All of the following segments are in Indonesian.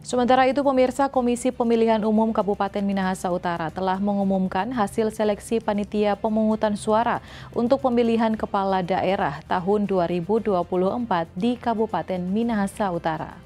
Sementara itu, pemirsa, Komisi Pemilihan Umum Kabupaten Minahasa Utara telah mengumumkan hasil seleksi panitia pemungutan suara untuk pemilihan kepala daerah tahun 2024 di Kabupaten Minahasa Utara.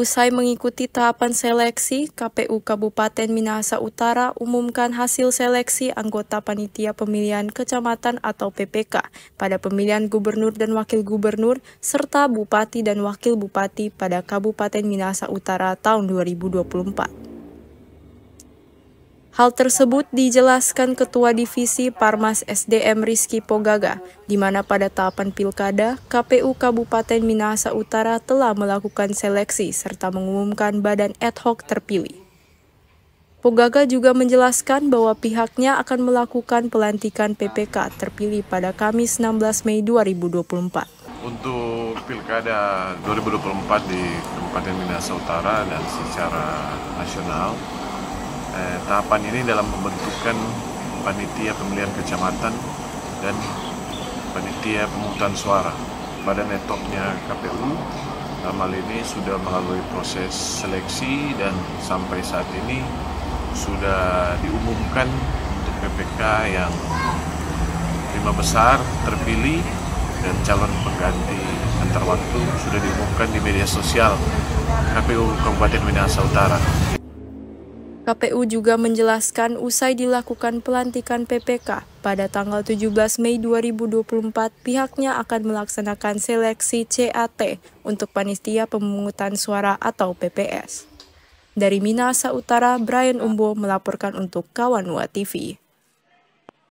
Usai mengikuti tahapan seleksi, KPU Kabupaten Minahasa Utara umumkan hasil seleksi anggota Panitia Pemilihan Kecamatan atau PPK pada pemilihan Gubernur dan Wakil Gubernur, serta Bupati dan Wakil Bupati pada Kabupaten Minahasa Utara tahun 2024. Hal tersebut dijelaskan Ketua Divisi Parmas SDM Rizky Pogaga, di mana pada tahapan pilkada, KPU Kabupaten Minahasa Utara telah melakukan seleksi serta mengumumkan badan ad hoc terpilih. Pogaga juga menjelaskan bahwa pihaknya akan melakukan pelantikan PPK terpilih pada Kamis 16 Mei 2024. Untuk pilkada 2024 di Kabupaten Minahasa Utara dan secara nasional, tahapan ini dalam pembentukan panitia pemilihan kecamatan dan panitia pemungutan suara. Badan ad hocnya KPU dalam hal ini sudah melalui proses seleksi dan sampai saat ini sudah diumumkan untuk PPK yang 5 besar terpilih dan calon pengganti antar waktu sudah diumumkan di media sosial KPU Kabupaten Minahasa Utara. KPU juga menjelaskan usai dilakukan pelantikan PPK pada tanggal 17 Mei 2024, pihaknya akan melaksanakan seleksi CAT untuk panitia pemungutan suara atau PPS. Dari Minahasa Utara, Brian Umbo melaporkan untuk Kawanua TV.